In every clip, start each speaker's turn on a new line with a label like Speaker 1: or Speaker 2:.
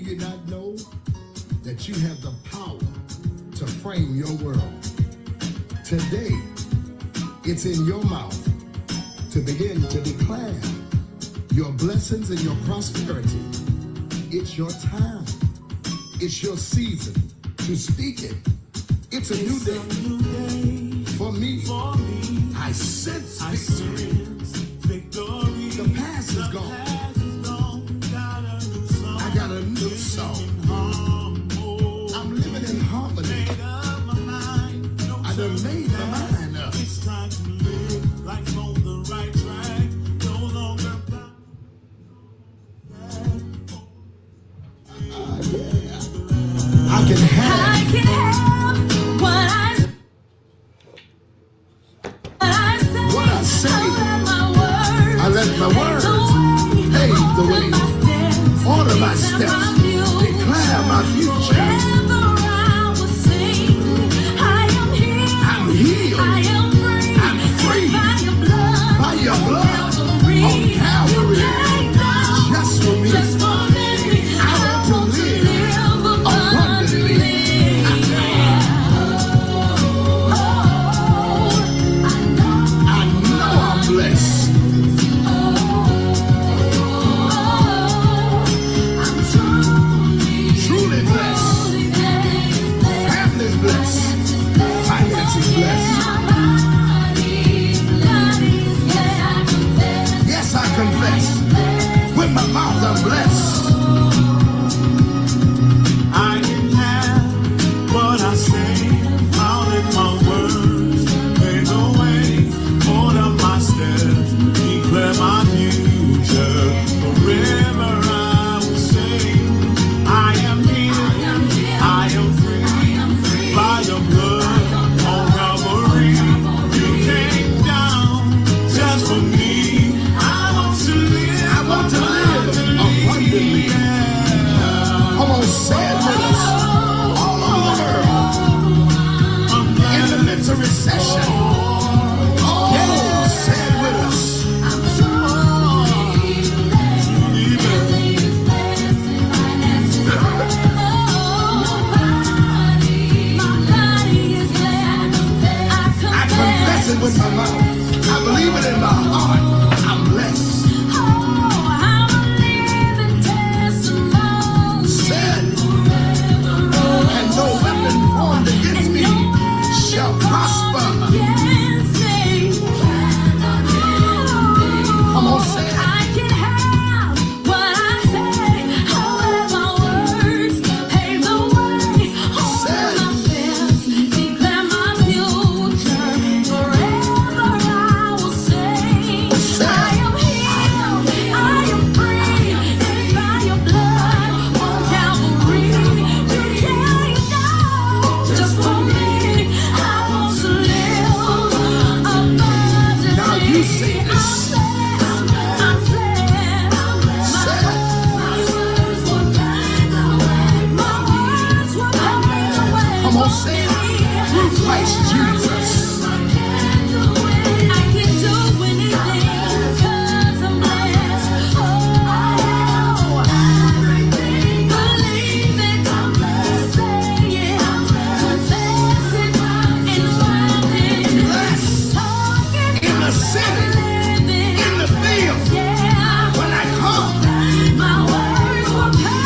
Speaker 1: you not know that you have the power to frame your world? Today, it's in your mouth to begin to declare your blessings and your prosperity. It's your time. It's your season to speak it. It's a new day. For me, I sense victory. The past is gone. I got a new song. I'm living in harmony. I done made my mind up. It's time to live life on the right track. No longer I can have what I say. I let my words pave the way. Order my steps. Declare my future. I'm healed. I'm free. By your blood on Calvary. Just for me. I want to live abundantly. I know I'm blessed. Truly blessed. Family's blessed. Finances blessed. Yes, I confess. With my mouth I'm blessed. I can have what I say. I'll let my words fade away. Order my steps, declare my future. Forever I will sing. I am here, I am free. By your blood on Calvary, you came down just for me. I want to live abundantly. Come on, say it with us. All over the world. In the midst of recession. Oh, say it with us. I confess it with my mouth. I believe it in my heart. I'm blessed. Said, and no weapon formed against me shall prosper. Come on, say it. Now you say this. Come on, say it. Through Christ Jesus. Blessed in the city, in the field, when I come,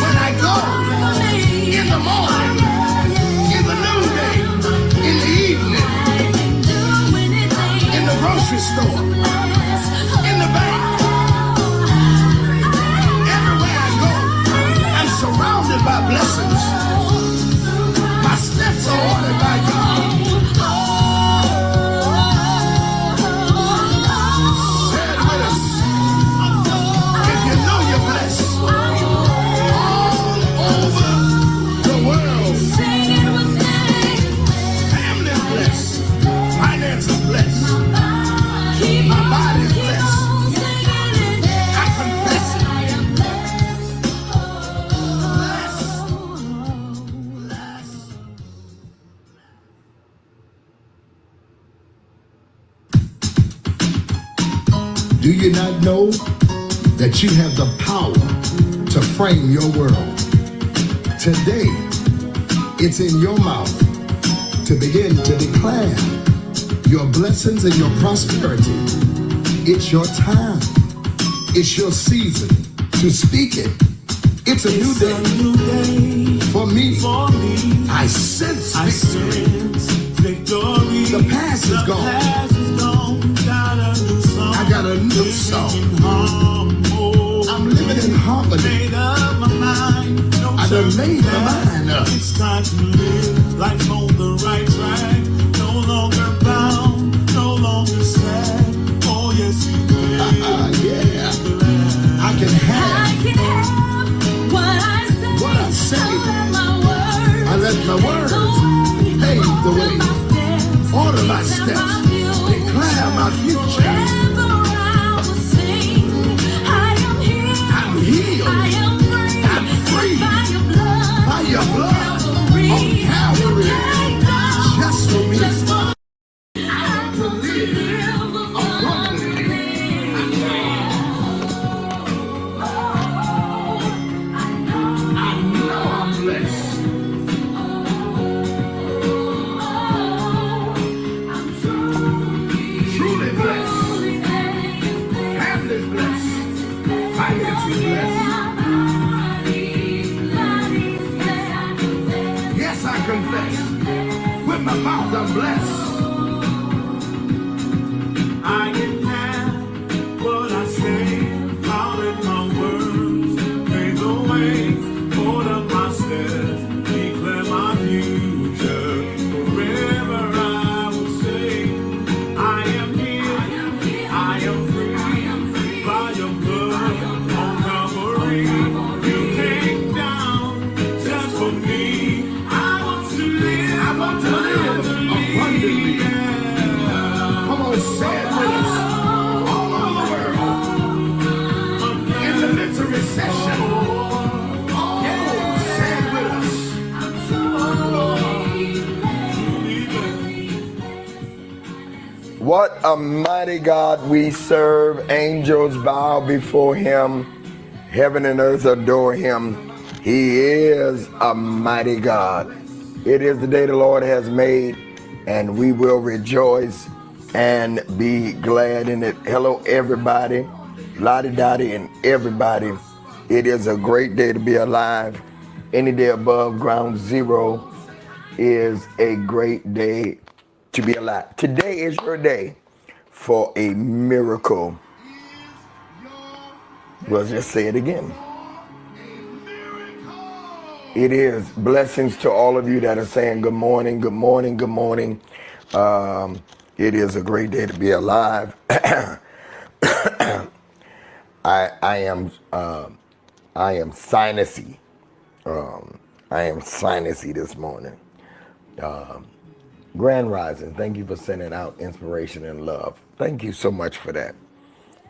Speaker 1: when I go, in the morning, in the noonday, in the evening, in the grocery store, in the bank. Everywhere I go, I'm surrounded by blessings. My steps are ordered by God. Say it with us. If you know you're blessed, all over the world, family's blessed, finances blessed, my body's blessed. I confess it. Do you not know that you have the power to frame your world?
Speaker 2: Today, it's in your mouth to begin to declare your blessings and your prosperity. It's your time. It's your season to speak it. It's a new day for me. I sense victory. The past is gone. I got a new song. I'm living in harmony. I done made my mind up. It's time to live life on the right track. No longer bound, no longer sad. Oh yes, you will. Yeah. I can have what I say. I let my words pave the way. Order my steps. Declare my future. I'm healed. I'm free. By your blood on Calvary. Just for me. To live abundantly. I know I'm blessed. Truly blessed. Family's blessed. Financially blessed. Yes, I confess. With my mouth I'm blessed. I can have what I say. I'll let my words pave the way. Order my steps. Declare my future. Wherever I will say, I am here. I am free. By your blood on Calvary. You came down just for me. I want to live abundantly. Come on, say it with us. All over the world. In the midst of recession. Oh, say it with us.
Speaker 3: What a mighty God we serve. Angels bow before him. Heaven and earth adore him. He is a mighty God. It is the day the Lord has made, and we will rejoice and be glad in it. Hello, everybody. Lottie Dottie and everybody. It is a great day to be alive. Any day above ground zero is a great day to be alive. Today is your day for a miracle. Well, just say it again. It is. Blessings to all of you that are saying good morning, good morning, good morning. It is a great day to be alive. I am sinusy. I am sinusy this morning. Grand Rising, thank you for sending out inspiration and love. Thank you so much for that.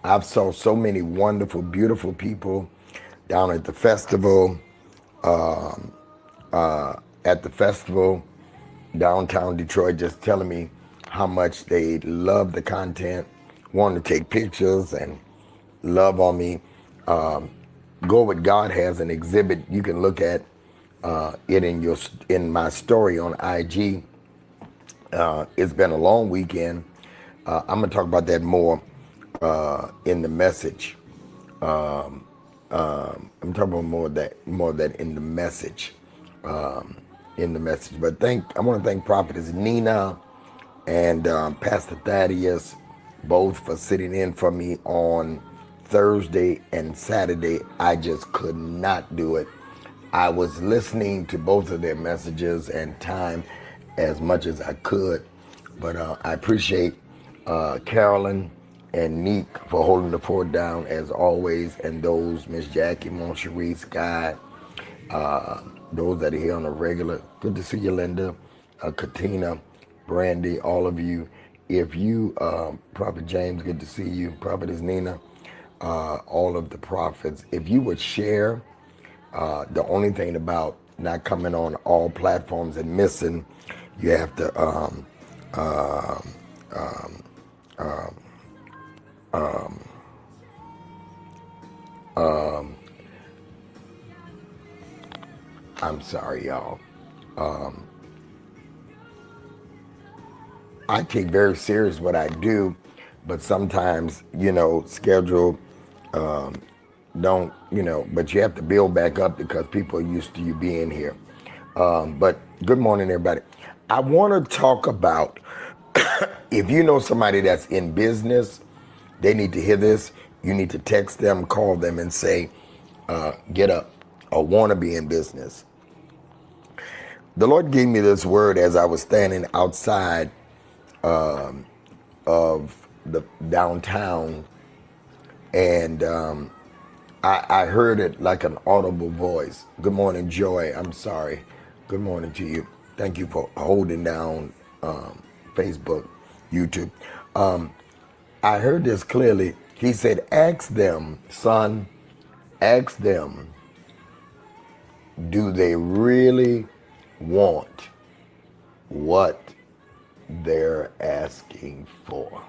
Speaker 3: I've saw so many wonderful, beautiful people down at the festival. Downtown Detroit, just telling me how much they love the content, want to take pictures and love on me. Go With God has an exhibit. You can look at it in my story on IG. It's been a long weekend. I'm gonna talk about that more in the message. I'm talking about more of that in the message. But I want to thank Prophetess Nina and Pastor Thaddeus, both for sitting in for me on Thursday and Saturday. I just could not do it. I was listening to both of their messages and time as much as I could, but I appreciate Carolyn and Neek for holding the fort down as always, and those, Miss Jackie, Moncherie, Sky, those that are here on a regular. Good to see you, Linda, Katina, Brandy, all of you. If you, Prophet James, good to see you, Prophetess Nina, all of the prophets. If you would share, the only thing about not coming on all platforms and missing, you have to I'm sorry, y'all. I take very serious what I do, but sometimes, schedule don't, but you have to build back up because people are used to you being here. But good morning, everybody. I want to talk about if you know somebody that's in business, they need to hear this. You need to text them, call them, and say, get up or want to be in business. The Lord gave me this word as I was standing outside of the downtown, and I heard it like an audible voice. Good morning, Joy. I'm sorry. Good morning to you. Thank you for holding down Facebook, YouTube. I heard this clearly. He said, ask them, son, ask them, do they really want what they're asking for?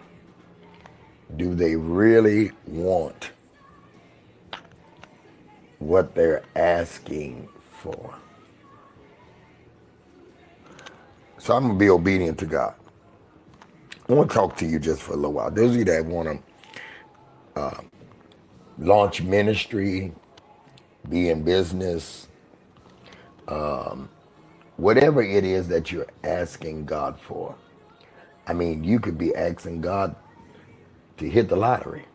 Speaker 3: Do they really want what they're asking for? So I'm going to be obedient to God. I want to talk to you just for a little while. Those of you that want to launch ministry, be in business, whatever it is that you're asking God for. I mean, you could be asking God to hit the lottery.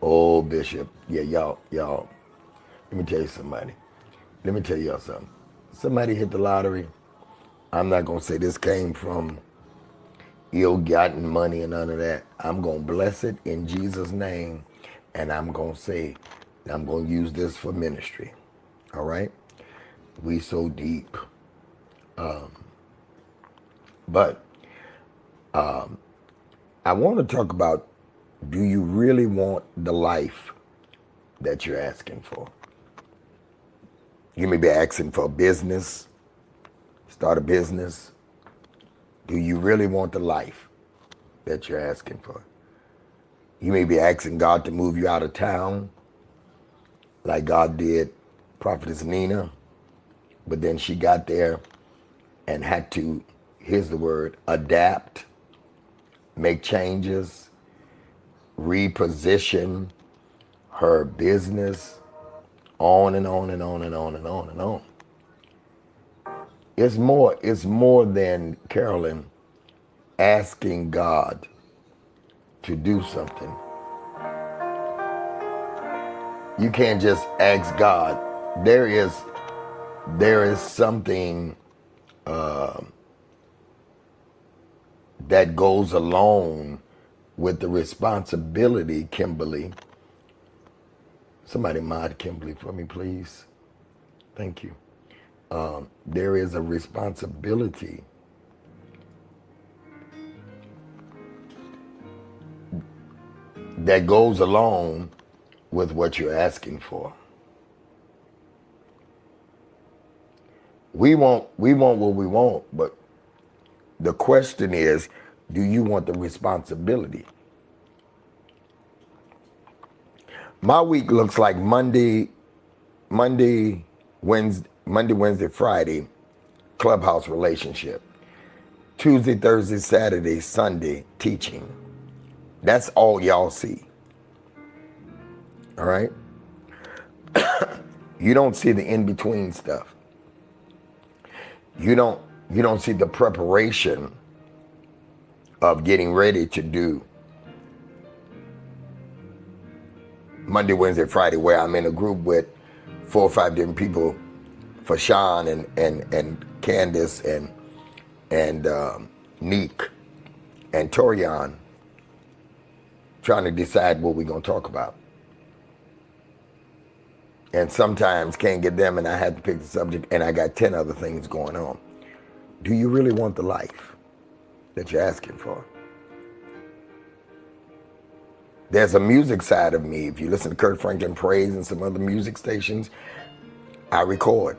Speaker 3: Oh, Bishop. Yeah, y'all. Let me tell you somebody. Let me tell y'all something. Somebody hit the lottery. I'm not going to say this came from ill-gotten money and none of that. I'm going to bless it in Jesus' name. And I'm going to say, I'm going to use this for ministry. All right? We so deep. But I want to talk about, do you really want the life that you're asking for? You may be asking for a business, start a business. Do you really want the life that you're asking for? You may be asking God to move you out of town, like God did Prophetess Nina, but then she got there and had to, here's the word, adapt, make changes, reposition her business, on and on and on and on and on and on. It's more than, Carolyn, asking God to do something. You can't just ask God. There is something that goes along with the responsibility, Kimberly. Somebody mod Kimberly for me, please. Thank you. There is a responsibility that goes along with what you're asking for. We want what we want, but the question is, do you want the responsibility? My week looks like Monday, Wednesday, Friday, clubhouse relationship. Tuesday, Thursday, Saturday, Sunday, teaching. That's all y'all see. All right? You don't see the in-between stuff. You don't see the preparation of getting ready to do Monday, Wednesday, Friday, where I'm in a group with 4 or 5 different people for Sean and Candace and Neek and Torian, trying to decide what we're going to talk about. And sometimes can't get them and I have to pick the subject and I got 10 other things going on. Do you really want the life that you're asking for? There's a music side of me. If you listen to Kurt Franklin Praise and some other music stations, I record.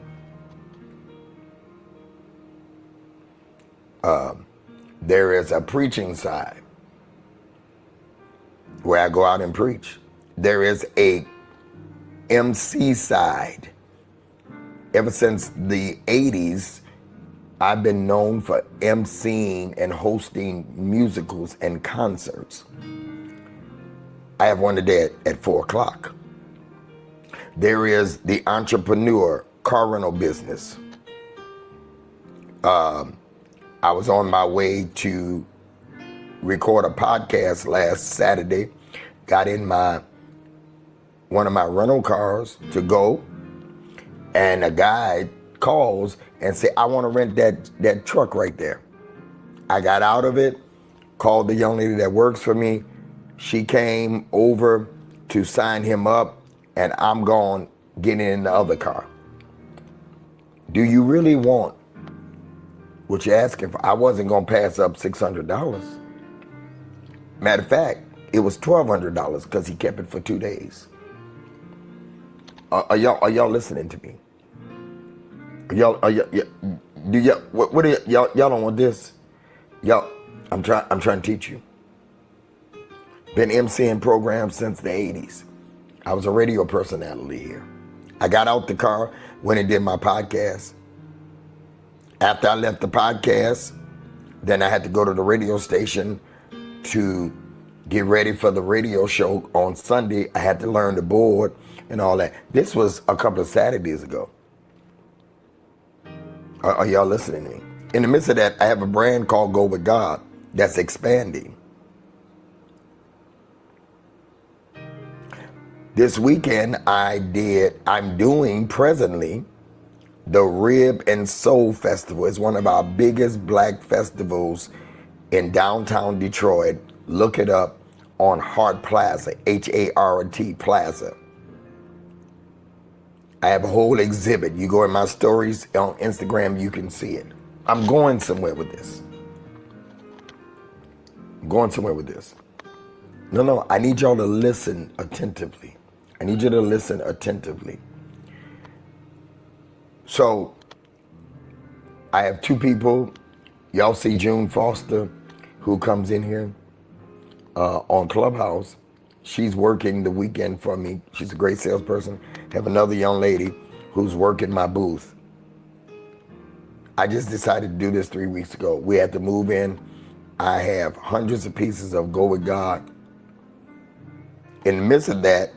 Speaker 3: There is a preaching side where I go out and preach. There is a MC side Ever since the 80s, I've been known for emceeing and hosting musicals and concerts. I have one today at 4 o'clock. There is the entrepreneur car rental business. I was on my way to record a podcast last Saturday, got in one of my rental cars to go, and a guy calls and say, I want to rent that truck right there. I got out of it, called the young lady that works for me. She came over to sign him up, and I'm gone getting in the other car. Do you really want what you're asking for? I wasn't going to pass up $600. Matter of fact, it was $1,200 because he kept it for 2 days. Are y'all listening to me? What are y'all don't want this? Y'all, I'm trying to teach you. Been emceeing programs since the 80s. I was a radio personality here. I got out the car, went and did my podcast. After I left the podcast, then I had to go to the radio station to get ready for the radio show on Sunday. I had to learn the board and all that. This was a couple of Saturdays ago. Are y'all listening to me? In the midst of that, I have a brand called Go With God that's expanding. This weekend I'm doing presently the Rib and Soul Festival. It's one of our biggest black festivals in downtown Detroit. Look it up on Hart Plaza, Hart Plaza. I have a whole exhibit. You go in my stories on Instagram, you can see it. I'm going somewhere with this. No, I need y'all to listen attentively. So, I have two people. Y'all see June Foster, who comes in here on Clubhouse. She's working the weekend for me. She's a great salesperson. Have another young lady who's working my booth. I just decided to do this 3 weeks ago. We had to move in. I have hundreds of pieces of Go With God. In the midst of that,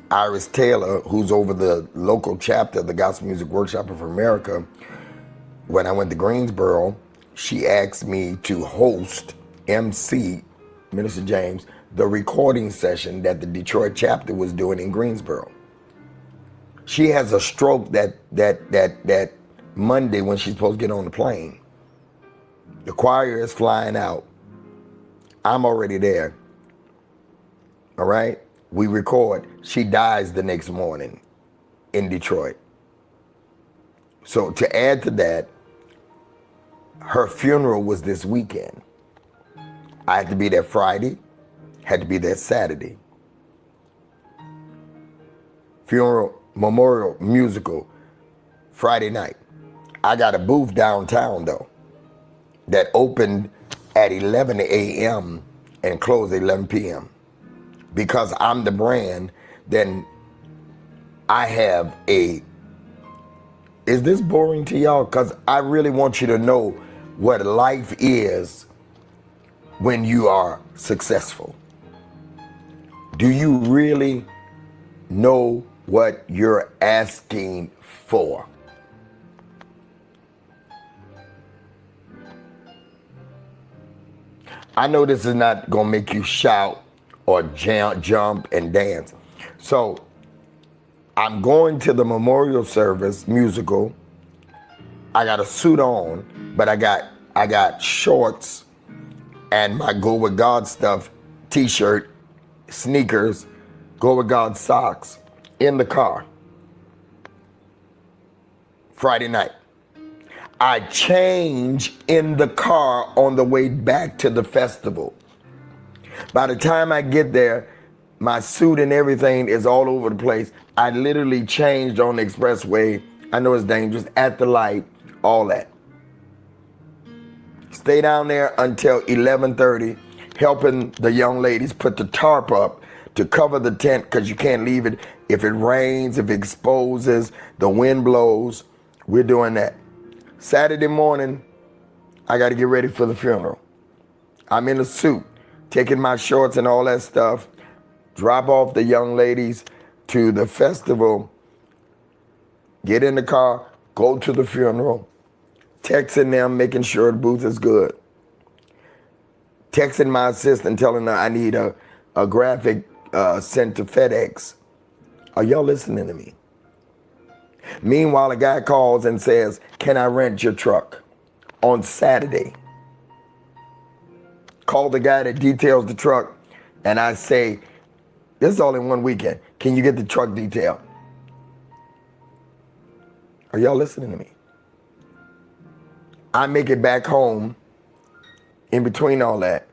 Speaker 3: Iris Taylor, who's over the local chapter of the Gospel Music Workshop of America, when I went to Greensboro, she asked me to host, MC, Minister James, the recording session that the Detroit chapter was doing in Greensboro. She has a stroke that Monday when she's supposed to get on the plane. The choir is flying out. I'm already there. All right? We record. She dies the next morning in Detroit. So to add to that, her funeral was this weekend. I had to be there Friday, had to be there Saturday. Funeral, memorial, musical, Friday night. I got a booth downtown though that opened at 11 a.m. and closed at 11 p.m. Because I'm the brand, then I have is this boring to y'all? Because I really want you to know what life is when you are successful. Do you really know what you're asking for? I know this is not going to make you shout or jump and dance. So I'm going to the memorial service musical. I got a suit on, but I got shorts and my Go With God stuff, t-shirt, sneakers, Go With God socks in the car. Friday night. I change in the car on the way back to the festival. By the time I get there, my suit and everything is all over the place. I literally changed on the expressway. I know it's dangerous, at the light, all that. Stay down there until 11:30, helping the young ladies put the tarp up to cover the tent because you can't leave it. If it rains, if it exposes, the wind blows, we're doing that. Saturday morning, I got to get ready for the funeral. I'm in a suit, taking my shorts and all that stuff, drop off the young ladies to the festival, get in the car, go to the funeral, texting them, making sure the booth is good. Texting my assistant, telling her I need a graphic sent to FedEx. Are y'all listening to me? Meanwhile, a guy calls and says, can I rent your truck on Saturday? Call the guy that details the truck, and I say, this is all in one weekend. Can you get the truck detailed? Are y'all listening to me? I make it back home in between all that.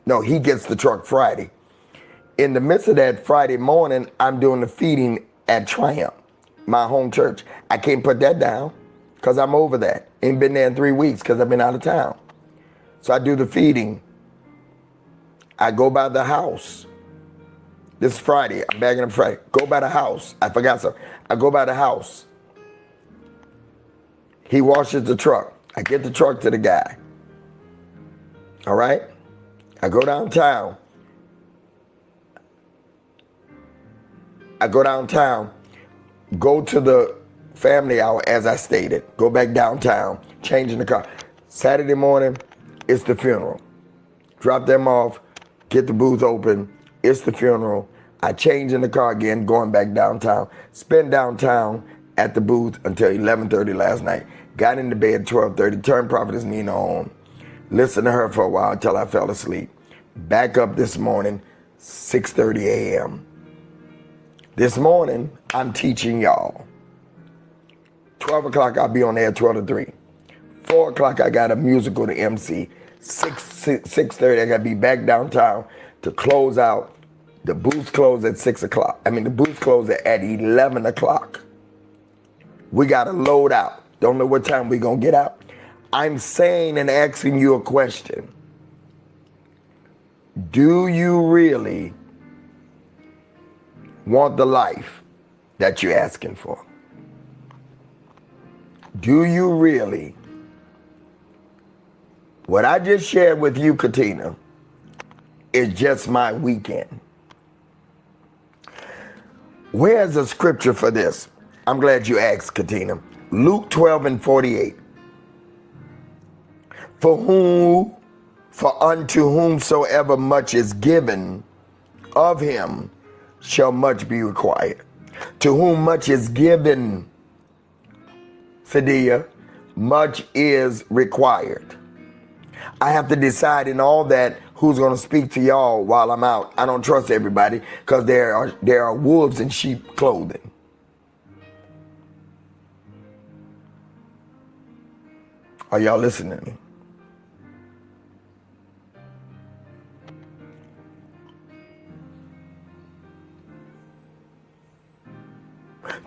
Speaker 3: No, he gets the truck Friday. In the midst of that Friday morning, I'm doing the feeding at Triumph, my home church. I can't put that down because I'm over that. Ain't been there in 3 weeks because I've been out of town. So I do the feeding. I go by the house. This Friday, I'm bagging up Friday. Go by the house. I forgot something. I go by the house. He washes the truck. I get the truck to the guy. All right? I go downtown. Go to the family hour as I stated. Go back downtown, change in the car. Saturday morning, it's the funeral. Drop them off, get the booth open. It's the funeral. I change in the car again, going back downtown. Spend downtown at the booth until 11:30 last night. Got into bed 12:30, turned Prophetess Nina on. Listened to her for a while until I fell asleep. Back up this morning, 6:30 a.m. This morning, I'm teaching y'all. 12 o'clock, I'll be on air 12 to 3. 4 o'clock, I got a musical to MC. 6:30, I got to be back downtown to close out. The booths close at 6 o'clock. The booths close at 11 o'clock. We got to load out. Don't know what time we going to get out. I'm saying and asking you a question. Do you really want the life that you're asking for? Do you really? What I just shared with you, Katina, is just my weekend. Where's the scripture for this? I'm glad you asked, Katina. Luke 12:48. For unto whomsoever much is given, of him shall much be required. To whom much is given, Sadia, much is required. I have to decide in all that who's going to speak to y'all while I'm out. I don't trust everybody because there are wolves in sheep clothing. Are y'all listening to me?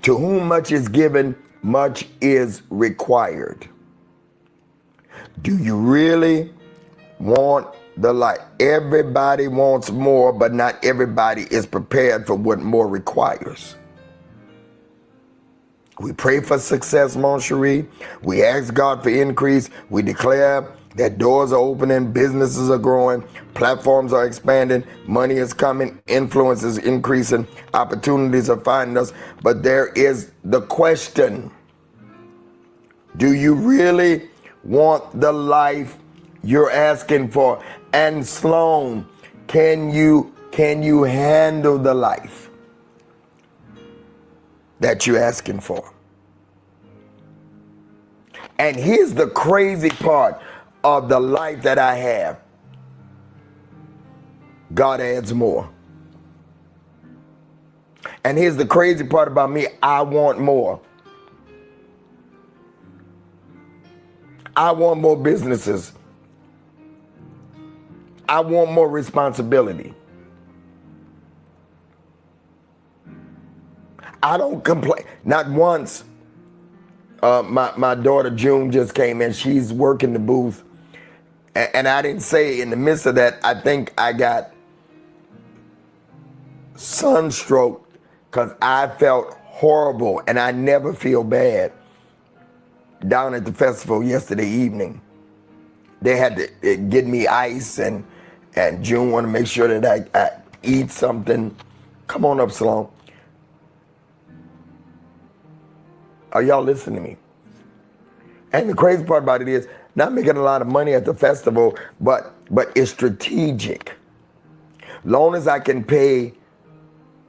Speaker 3: To whom much is given, much is required. Do you really want the light? Everybody wants more, but not everybody is prepared for what more requires. We pray for success, Mon Cherie. We ask God for increase. We declare that doors are opening, businesses are growing, platforms are expanding, money is coming, influence is increasing, opportunities are finding us. But there is the question: do you really want the life you're asking for? And Sloan, can you handle the life that you're asking for? And here's the crazy part of the life that I have. God adds more. And here's the crazy part about me. I want more. I want more businesses. I want more responsibility. I don't complain. Not once. My daughter June just came in. She's working the booth. And I didn't say in the midst of that, I think I got sunstroke because I felt horrible, and I never feel bad. Down at the festival yesterday evening, they had to get me ice, and June wanted to make sure that I eat something. Come on up, Salome. Are y'all listening to me? And the crazy part about it is, not making a lot of money at the festival, but it's strategic. Long as I can pay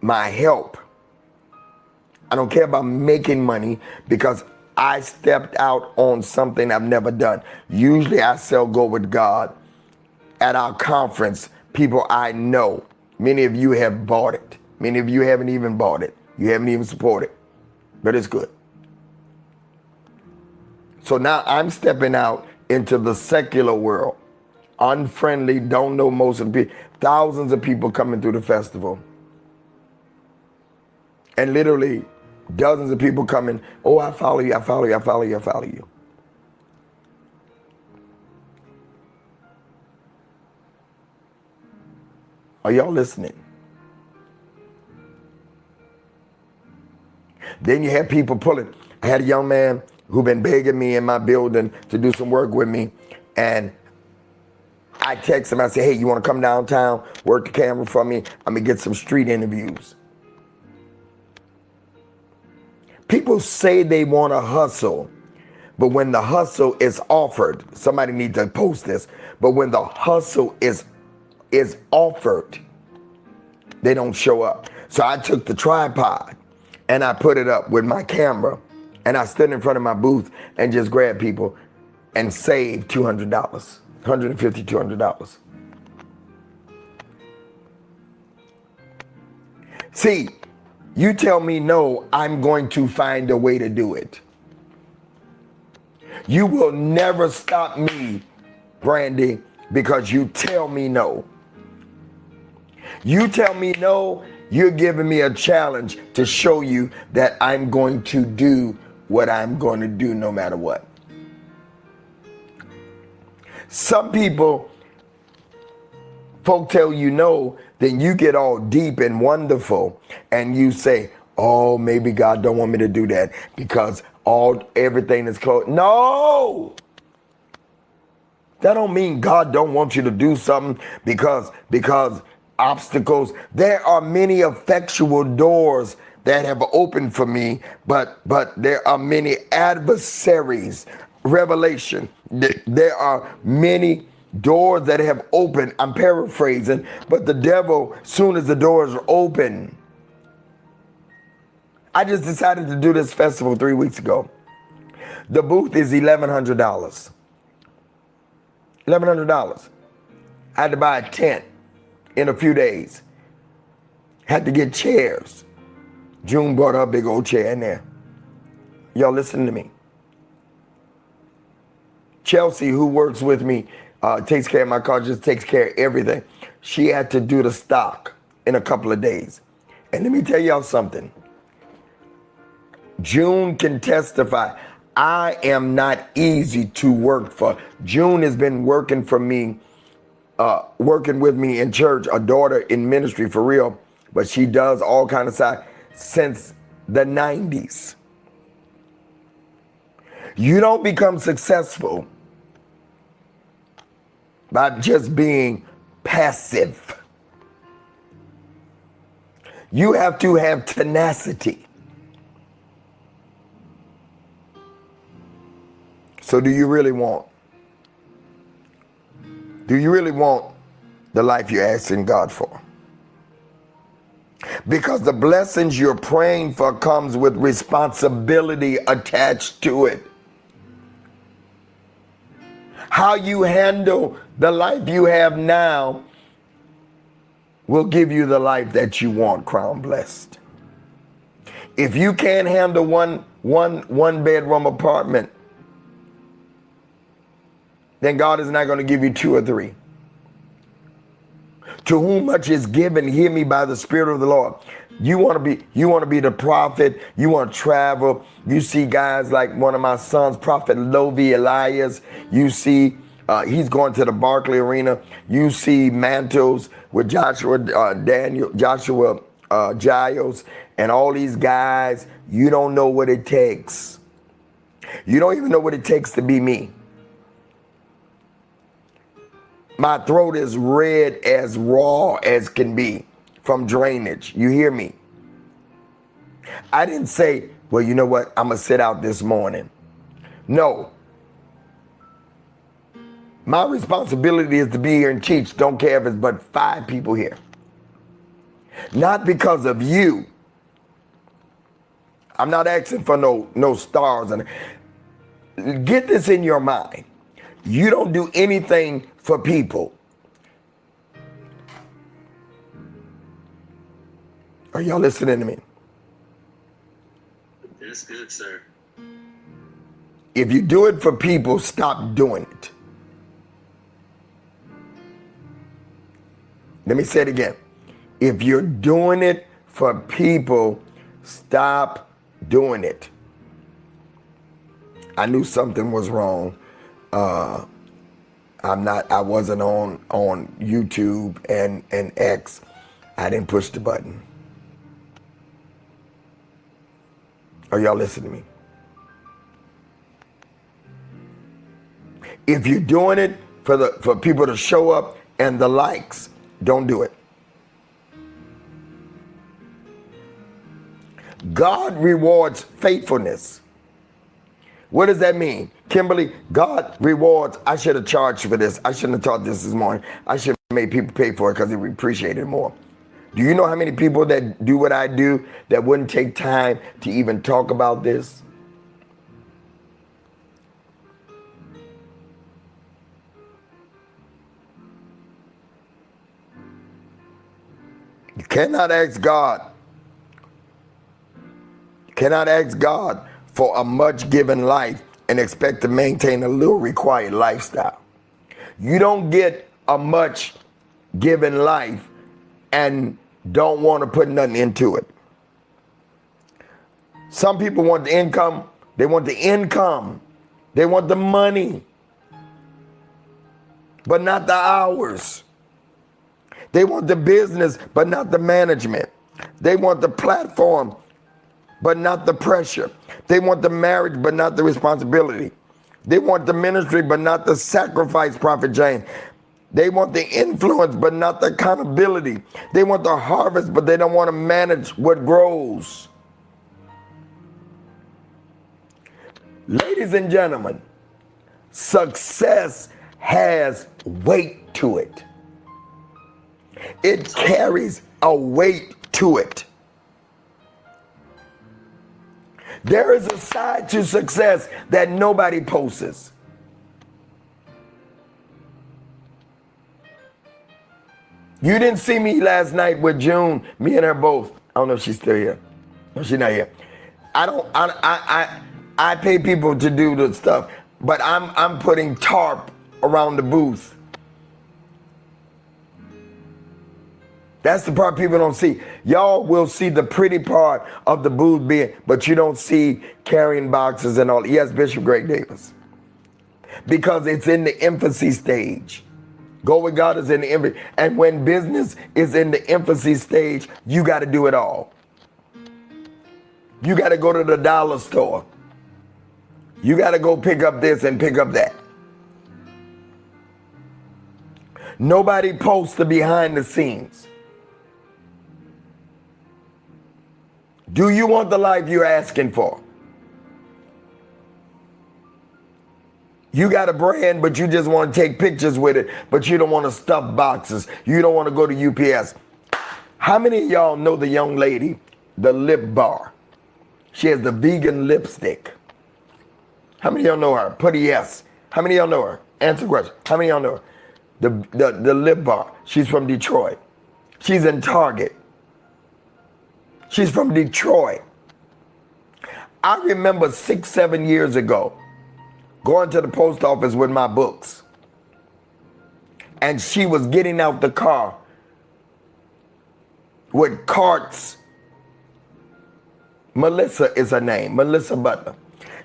Speaker 3: my help, I don't care about making money, because I stepped out on something I've never done. Usually I sell Go With God at our conference. People I know, many of you have bought it. Many of you haven't even bought it. You haven't even supported, but it's good. So now I'm stepping out into the secular world. Unfriendly, don't know most of the people. Thousands of people coming through the festival. And literally dozens of people coming, oh, I follow you, I follow you, I follow you, I follow you. Are y'all listening? Then you have people pulling. I had a young man who been begging me in my building to do some work with me, and I text him. I say, hey, you want to come downtown, work the camera for me? I'm going to get some street interviews. People say they want to hustle, but when the hustle is offered, somebody needs to post this, but when the hustle is offered, they don't show up. So I took the tripod and I put it up with my camera, and I stood in front of my booth and just grabbed people and saved $200, $150, $200. See, you tell me no, I'm going to find a way to do it. You will never stop me, Brandy, because you tell me no. You tell me no, you're giving me a challenge to show you that I'm going to do what I'm going to do no matter what. Some people, folk tell you no, then you get all deep and wonderful and you say, oh, maybe God don't want me to do that because everything is closed. No! That don't mean God don't want you to do something because obstacles. There are many effectual doors that have opened for me, but there are many adversaries. Revelation. There are many doors that have opened. I'm paraphrasing, but the devil, soon as the doors are open. I just decided to do this festival 3 weeks ago. The booth is $1,100. $1,100. I had to buy a tent in a few days. Had to get chairs. June brought her a big old chair in there. Y'all listen to me. Chelsea, who works with me, takes care of my car, just takes care of everything. She had to do the stock in a couple of days. And let me tell y'all something. June can testify. I am not easy to work for. June has been working for me, working with me in church, a daughter in ministry for real, but she does all kind of side since the 90s. You don't become successful by just being passive. You have to have tenacity. So do you really want the life you're asking God for? Because the blessings you're praying for comes with responsibility attached to it. How you handle the life you have now will give you the life that you want, crown blessed. If you can't handle one bedroom apartment, then God is not going to give you 2 or 3. To whom much is given, hear me by the Spirit of the Lord. You want to be the prophet. You want to travel. You see guys like one of my sons, Prophet Lovi Elias. You see he's going to the Barclay Arena. You see mantles with Joshua Giles, and all these guys, you don't know what it takes. You don't even know what it takes to be me. My throat is red as raw as can be from drainage. You hear me? I didn't say, well, you know what? I'm going to sit out this morning. No. My responsibility is to be here and teach. Don't care if it's but 5 people here. Not because of you. I'm not asking for no stars. And get this in your mind. You don't do anything for people. Are y'all listening to me?
Speaker 2: That's good, sir.
Speaker 3: If you do it for people, stop doing it. Let me say it again. If you're doing it for people, stop doing it. I knew something was wrong. I wasn't on YouTube and X. I didn't push the button. Are y'all listening to me? If you're doing it for people to show up and the likes, don't do it. God rewards faithfulness. What does that mean? Kimberly, God rewards. I should have charged for this. I shouldn't have taught this morning. I should have made people pay for it because they appreciate it more. Do you know how many people that do what I do that wouldn't take time to even talk about this? You cannot ask God. You cannot ask God for a much given life and expect to maintain a little required lifestyle. You don't get a much given life and don't want to put nothing into it. Some people want the income. They want the income. They want the money, but not the hours. They want the business, but not the management. They want the platform, but not the pressure. They want the marriage, but not the responsibility. They want the ministry, but not the sacrifice, Prophet James. They want the influence, but not the accountability. They want the harvest, but they don't want to manage what grows. Ladies and gentlemen, success has weight to it. It carries a weight to it. There is a side to success that nobody posts. You didn't see me last night with June, me and her both. I don't know if she's still here. No, she's not here. I pay people to do the stuff, but I'm putting tarp around the booth. That's the part people don't see. Y'all will see the pretty part of the booth being, but you don't see carrying boxes and all. Yes, Bishop Greg Davis. Because it's in the infancy stage. Go with God is in the infancy. And when business is in the infancy stage, you got to do it all. You got to go to the dollar store. You got to go pick up this and pick up that. Nobody posts the behind the scenes. Do you want the life you're asking for? You got a brand, but you just want to take pictures with it, but you don't want to stuff boxes. You don't want to go to UPS. How many of y'all know the young lady, the lip bar? She has the vegan lipstick. How many of y'all know her? Put a yes. How many of y'all know her? Answer the question. How many of y'all know her? The lip bar. She's from Detroit. She's in Target. She's from Detroit. I remember 6-7 years ago going to the post office with my books. And she was getting out the car with carts. Melissa is her name, Melissa Butler.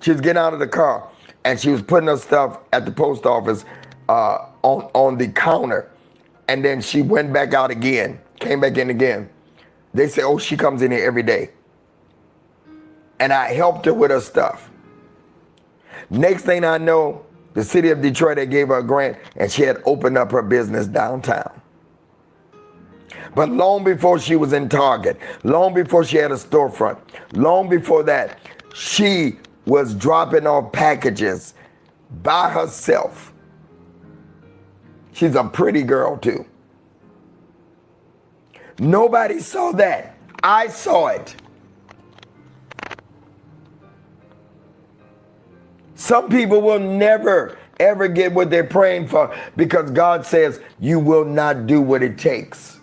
Speaker 3: She was getting out of the car and she was putting her stuff at the post office on the counter. And then she went back out again, came back in again. They say, oh, she comes in here every day. And I helped her with her stuff. Next thing I know, the city of Detroit had gave her a grant and she had opened up her business downtown. But long before she was in Target, long before she had a storefront, long before that, she was dropping off packages by herself. She's a pretty girl too. Nobody saw that. I saw it. Some people will never, ever get what they're praying for because God says you will not do what it takes.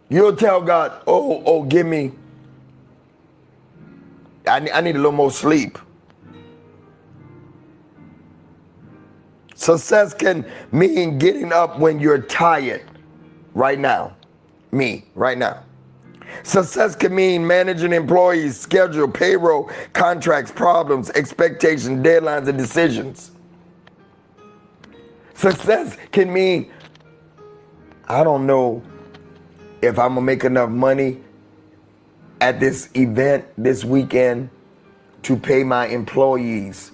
Speaker 3: You'll tell God, oh, give me, I need a little more sleep. Success can mean getting up when you're tired right now. Me, right now. Success can mean managing employees, schedule, payroll, contracts, problems, expectations, deadlines, and decisions. Success can mean, I don't know if I'm gonna make enough money at this event this weekend to pay my employees.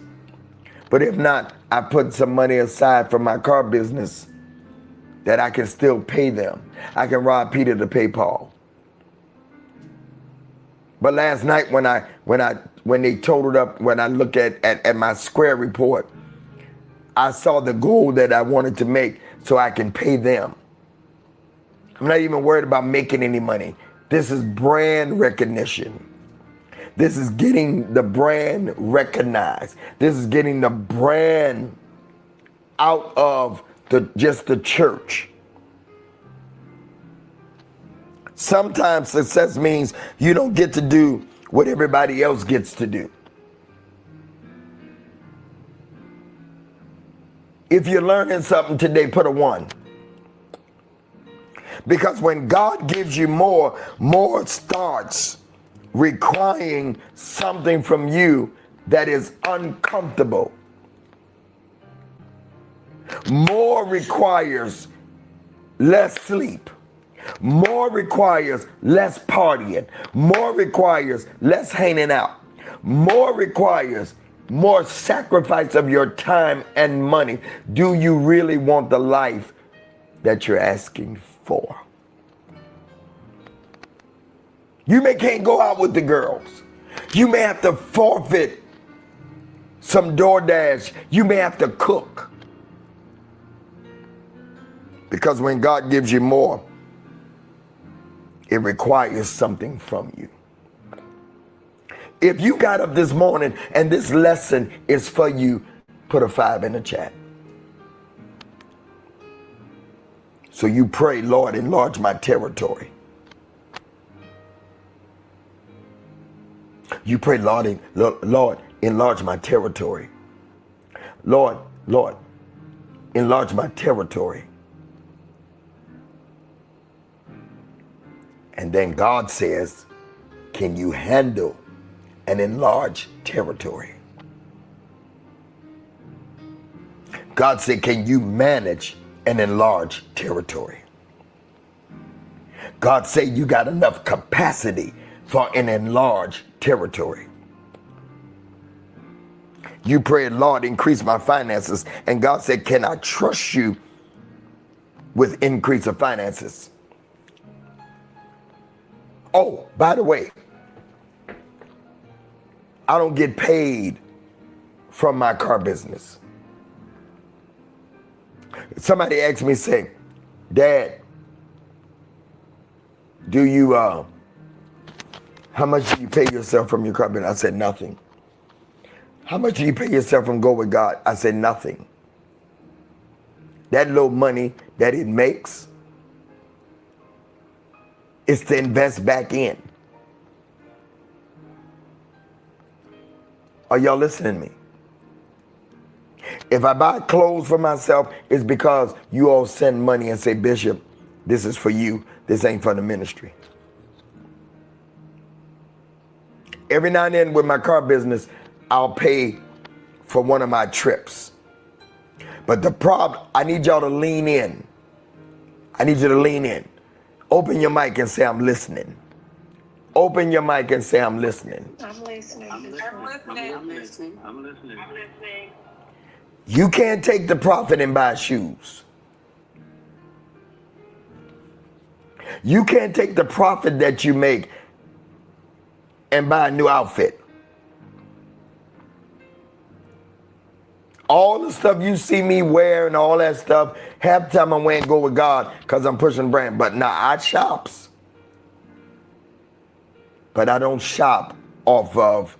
Speaker 3: But if not, I put some money aside for my car business that I can still pay them. I can rob Peter to pay Paul. But last night when they totaled up, when I looked at my Square report, I saw the goal that I wanted to make so I can pay them. I'm not even worried about making any money. This is brand recognition. This is getting the brand recognized. This is getting the brand out of just the church. Sometimes success means you don't get to do what everybody else gets to do. If you're learning something today, put a 1. Because when God gives you more starts requiring something from you that is uncomfortable. More requires less sleep. More requires less partying. More requires less hanging out. More requires more sacrifice of your time and money. Do you really want the life that you're asking for? You can't go out with the girls. You may have to forfeit some DoorDash. You may have to cook. Because when God gives you more, it requires something from you. If you got up this morning and this lesson is for you, put a 5 in the chat. So you pray, Lord, enlarge my territory. You pray, Lord, enlarge my territory. Lord, enlarge my territory. And then God says, can you handle an enlarged territory? God said, can you manage an enlarged territory? God said, you got enough capacity for an enlarged territory. You prayed, Lord, increase my finances. And God said, can I trust you with increase of finances? Oh, by the way, I don't get paid from my car business. Somebody asked me, say, Dad, do you, how much do you pay yourself from your car business? I said, nothing. How much do you pay yourself from Go With God? I said, nothing. That little money that it makes is to invest back in. Are y'all listening to me? If I buy clothes for myself, it's because you all send money and say, Bishop, this is for you. This ain't for the ministry. Every now and then with my car business, I'll pay for one of my trips. But the problem, I need y'all to lean in. I need you to lean in. Open your mic and say, I'm listening. Open your mic and say, I'm listening.
Speaker 4: I'm listening.
Speaker 5: I'm listening.
Speaker 4: I'm listening. I'm listening.
Speaker 3: You can't take the profit and buy shoes. You can't take the profit that you make and buy a new outfit. All the stuff you see me wear and all that stuff, half the time I'm wearing Go With God because I'm pushing brand. But now I shops. But I don't shop off of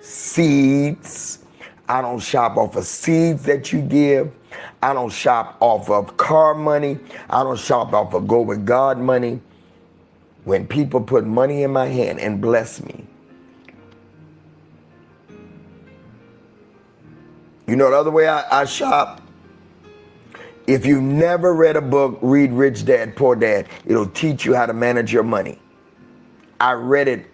Speaker 3: seeds. I don't shop off of seeds that you give. I don't shop off of car money. I don't shop off of Go With God money. When people put money in my hand and bless me. You know the other way I shop? If you never read a book, read Rich Dad, Poor Dad. It'll teach you how to manage your money. I read it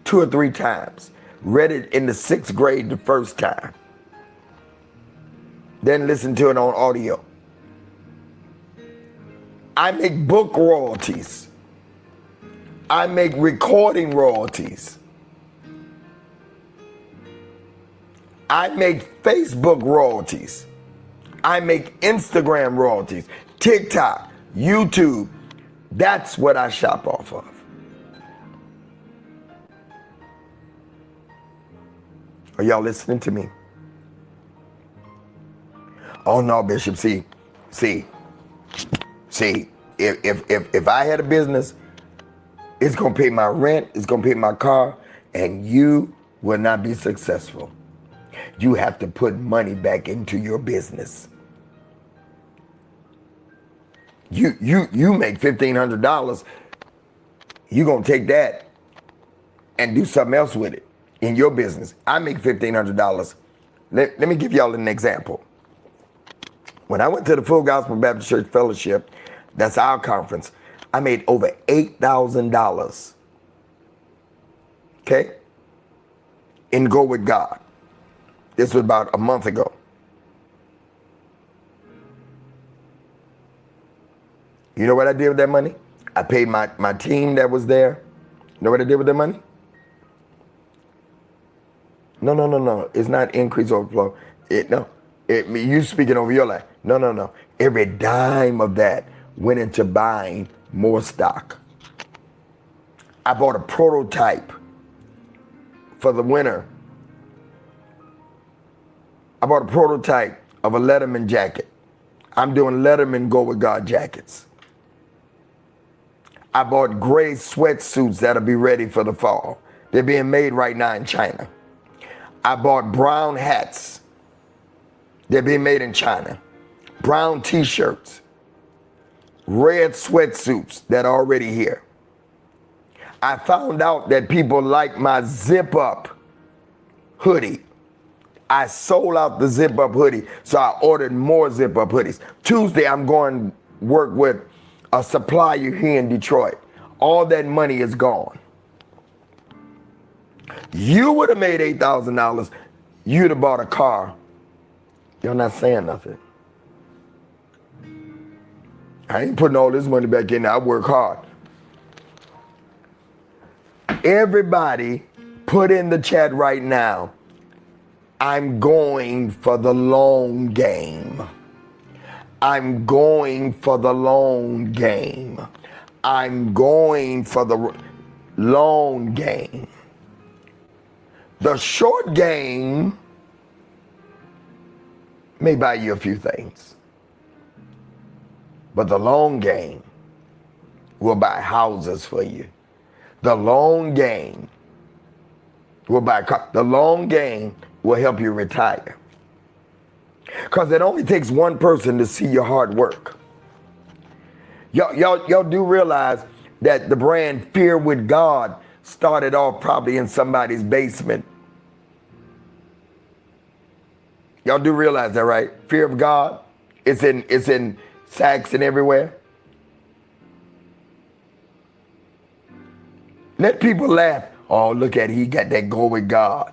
Speaker 3: 2 or 3 times. Read it in the 6th grade the first time. Then listen to it on audio. I make book royalties. I make recording royalties. I make Facebook royalties. I make Instagram royalties. TikTok, YouTube. That's what I shop off of. Are y'all listening to me? Oh no, Bishop. See, if I had a business, it's gonna pay my rent, it's gonna pay my car, and you will not be successful. You have to put money back into your business. You make $1,500, you're gonna take that and do something else with it in your business. I make $1,500. Let me give y'all an example. When I went to the Full Gospel Baptist Church Fellowship, that's our conference, I made over $8,000. Okay? In Go With God. This was about a month ago. You know what I did with that money? I paid my team that was there. You know what I did with that money? No. It's not increase overflow. You speaking over your life. No. Every dime of that went into buying more stock. I bought a prototype for the winter. I bought a prototype of a Letterman jacket. I'm doing Letterman Go With God jackets. I bought gray sweatsuits that'll be ready for the fall. They're being made right now in China. I bought brown hats. They're being made in China. Brown t-shirts. Red sweatsuits that are already here. I found out that people like my zip up hoodie. I sold out the zip up hoodie, so I ordered more zip up hoodies. Tuesday, I'm going to work with a supplier here in Detroit. All that money is gone. You would have made $8,000. You'd have bought a car. You're not saying nothing. I ain't putting all this money back in there. I work hard. Everybody put in the chat right now, I'm going for the long game. I'm going for the long game. I'm going for the long game. The short game may buy you a few things, but the long game will buy houses for you. The long game will buy cars. The long game will help you retire. Because it only takes one person to see your hard work. Y'all do realize that the brand Fear With God started off probably in somebody's basement. Y'all do realize that, right? Fear of God, it's in Saks and everywhere. Let people laugh. Oh, look at it, he got that Go With God.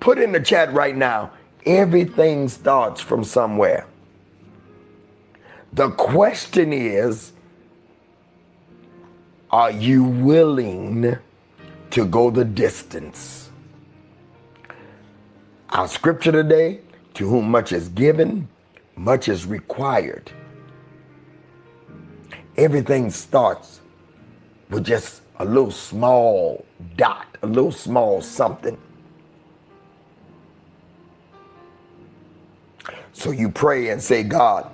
Speaker 3: Put in the chat right now, everything starts from somewhere. The question is, are you willing to go the distance? Our scripture today, to whom much is given, much is required. Everything starts with just a little small dot, a little small something. So you pray and say, God,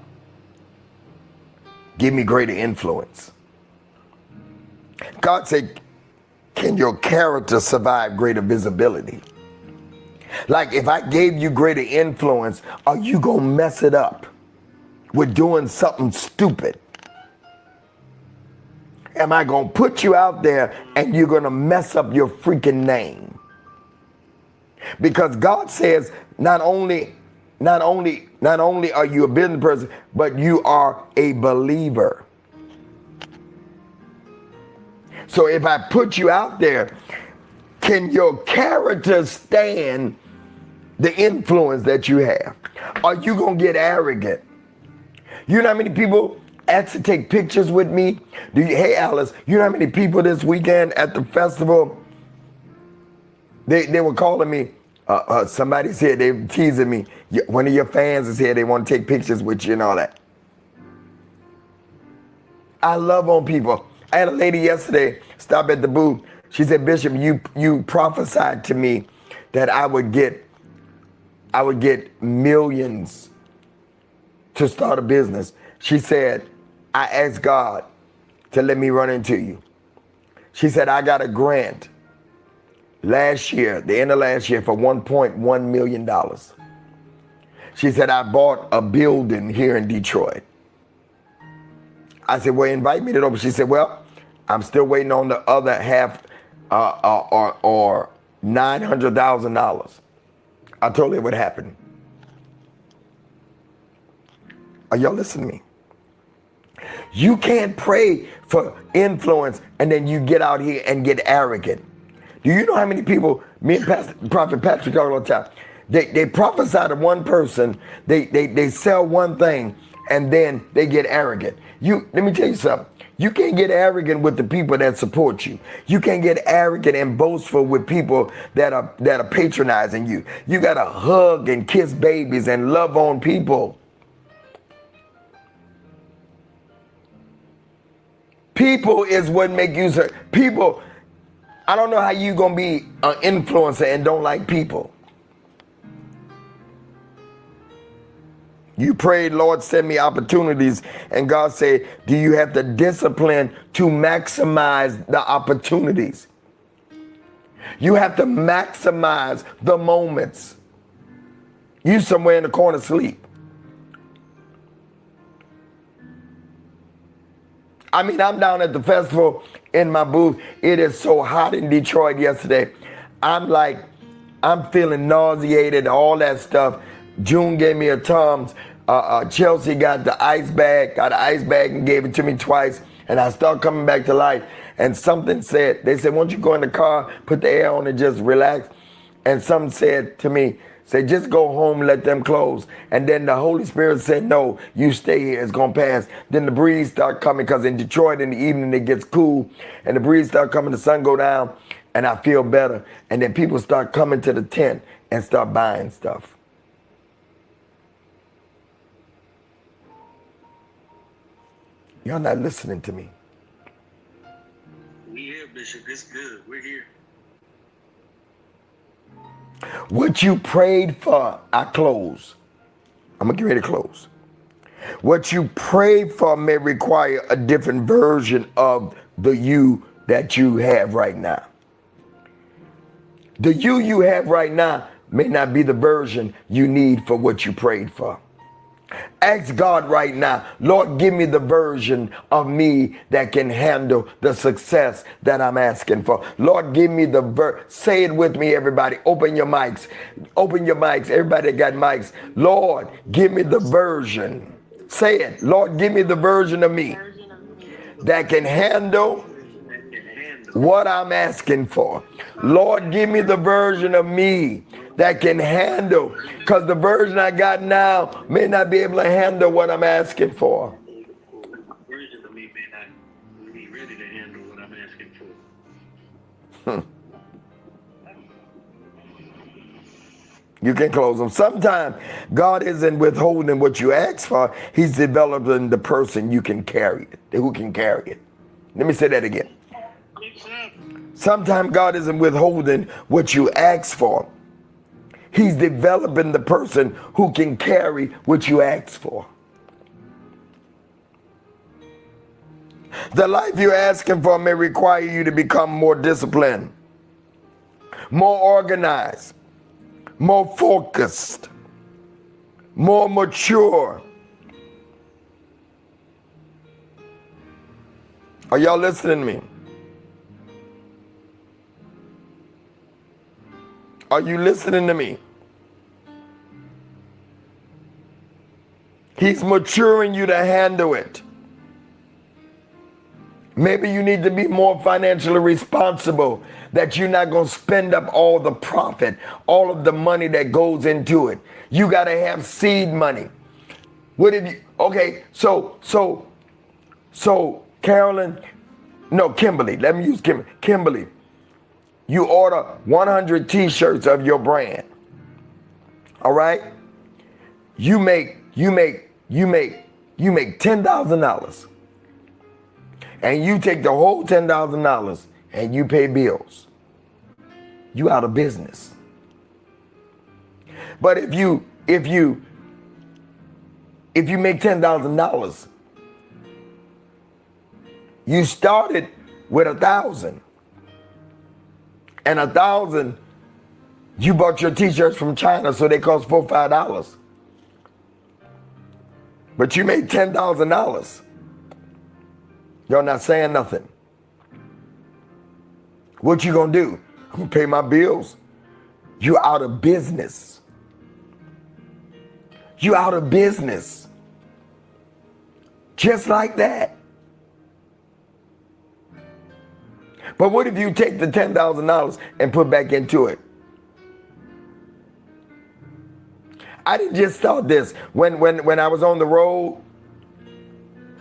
Speaker 3: give me greater influence. God said, can your character survive greater visibility? Like if I gave you greater influence, are you gonna mess it up with doing something stupid? Am I gonna put you out there and you're gonna mess up your freaking name? Because God says not only are you a business person, but you are a believer. So if I put you out there, can your character stand the influence that you have? Are you gonna get arrogant? You know how many people ask to take pictures with me? Hey Alice, you know how many people this weekend at the festival, they were calling me, somebody said, they were teasing me, one of your fans is here, they want to take pictures with you and all that. I love on people. I had a lady yesterday stop at the booth. She said, Bishop, you prophesied to me that I would get millions to start a business. She said, I asked God to let me run into you. She said, I got a grant last year, the end of last year, for $1.1 million. She said, I bought a building here in Detroit. I said, well, invite me to open. She said, well, I'm still waiting on the other half or $900,000. I told her what happened. Are y'all listening to me? You can't pray for influence and then you get out here and get arrogant. Do you know how many people, me and Prophet Patrick talk all the time, they prophesy to one person, they sell one thing, and then they get arrogant. Let me tell you something. You can't get arrogant with the people that support you. You can't get arrogant and boastful with people that are patronizing you. You gotta hug and kiss babies and love on people. People is what make you people. I don't know how you gonna be an influencer and don't like people. You prayed, Lord, send me opportunities. And God said, do you have the discipline to maximize the opportunities? You have to maximize the moments. You somewhere in the corner asleep. I mean, I'm down at the festival in my booth. It is so hot in Detroit yesterday. I'm feeling nauseated, all that stuff. June gave me a Tums. Chelsea got the ice bag and gave it to me twice. And I start coming back to life. And something said, they said, won't you go in the car, put the air on and just relax? And something said to me, say, just go home, let them close. And then the Holy Spirit said, no, you stay here, it's gonna pass. Then the breeze start coming, because in Detroit in the evening it gets cool. And the breeze start coming, the sun go down, and I feel better. And then people start coming to the tent and start buying stuff. Y'all not listening to me.
Speaker 2: We here, Bishop. It's good. We're here.
Speaker 3: What you prayed for, I close. I'm going to get ready to close. What you prayed for may require a different version of the you that you have right now. The you have right now may not be the version you need for what you prayed for. Ask God right now, Lord, give me the version of me that can handle the success that I'm asking for. Lord, give me the say it with me, everybody. Open your mics. Open your mics. Everybody that got mics. Lord, give me the version. Say it. Lord, give me the version of me that can handle what I'm asking for. Lord, give me the version of me that can handle, because the version I got now may not be able to handle what I'm asking for. You can close them. Sometimes God isn't withholding what you ask for. He's developing the person you can carry it, who can carry it. Let me say that again. Sometimes God isn't withholding what you ask for. He's developing the person who can carry what you ask for. The life you're asking for may require you to become more disciplined, more organized, more focused, more mature. Are y'all listening to me? Are you listening to me? He's maturing you to handle it. Maybe you need to be more financially responsible, that you're not going to spend up all the profit, all of the money that goes into it. You got to have seed money. What if you, okay, so Carolyn, no, Kimberly, let me use Kimberly. Kimberly, you order 100 t-shirts of your brand. All right? You make $10,000. And you take the whole $10,000 and you pay bills. You out of business. But if you make $10,000, you started with 1,000. And 1,000, you bought your t-shirts from China, so they cost $4 or $5. But you made $10,000. You're not saying nothing. What you gonna do? I'm gonna pay my bills. You out of business. You out of business. Just like that. But what if you take the $10,000 and put back into it? I didn't just start this. When I was on the road,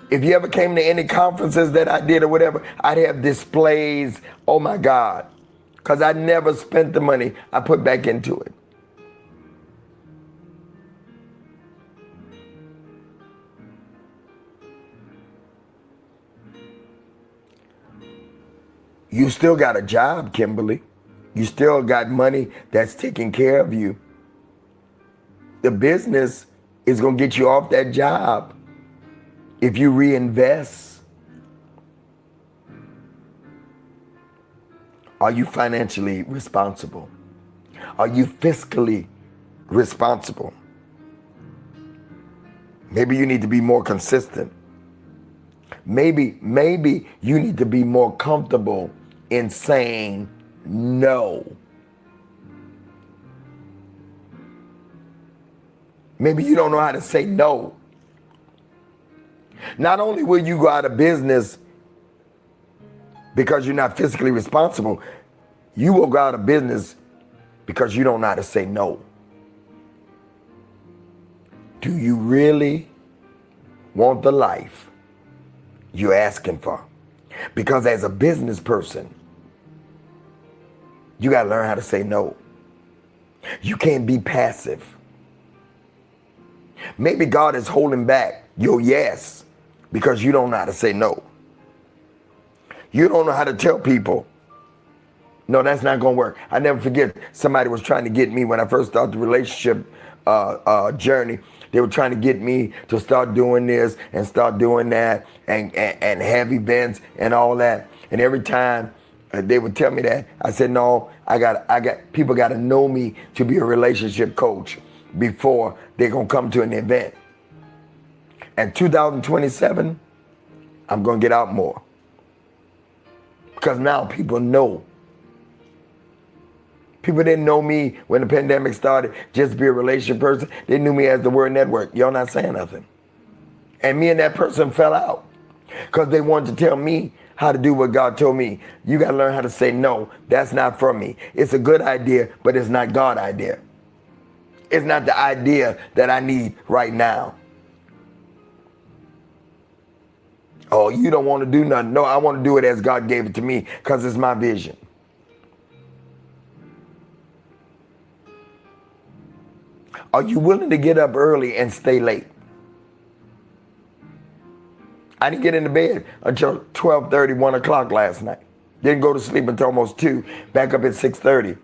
Speaker 3: if you ever came to any conferences that I did or whatever, I'd have displays. Oh my God. Because I never spent the money I put back into it. You still got a job, Kimberly. You still got money that's taking care of you. The business is going to get you off that job if you reinvest. Are you financially responsible? Are you fiscally responsible? Maybe you need to be more consistent. Maybe you need to be more comfortable in saying no. Maybe you don't know how to say no. Not only will you go out of business because you're not fiscally responsible, you will go out of business because you don't know how to say no. Do you really want the life you're asking for? Because as a business person, you got to learn how to say no. You can't be passive. Maybe God is holding back your yes because you don't know how to say no. You don't know how to tell people, no, that's not going to work. I never forget, somebody was trying to get me when I first started the relationship journey. They were trying to get me to start doing this and start doing that and have events and all that. And every time they would tell me that, I said, no, people got to know me to be a relationship coach before they're going to come to an event. And 2027, I'm going to get out more. Because now people know. People didn't know me when the pandemic started just to be a relationship person. They knew me as the Word Network. Y'all not saying nothing. And me and that person fell out because they wanted to tell me how to do what God told me. You got to learn how to say, no, that's not for me. It's a good idea, but it's not God's idea. It's not the idea that I need right now. Oh, you don't want to do nothing. No, I want to do it as God gave it to me because it's my vision. Are you willing to get up early and stay late? I didn't get into bed until 12:30, 1 o'clock last night. Didn't go to sleep until almost 2, back up at 6:30.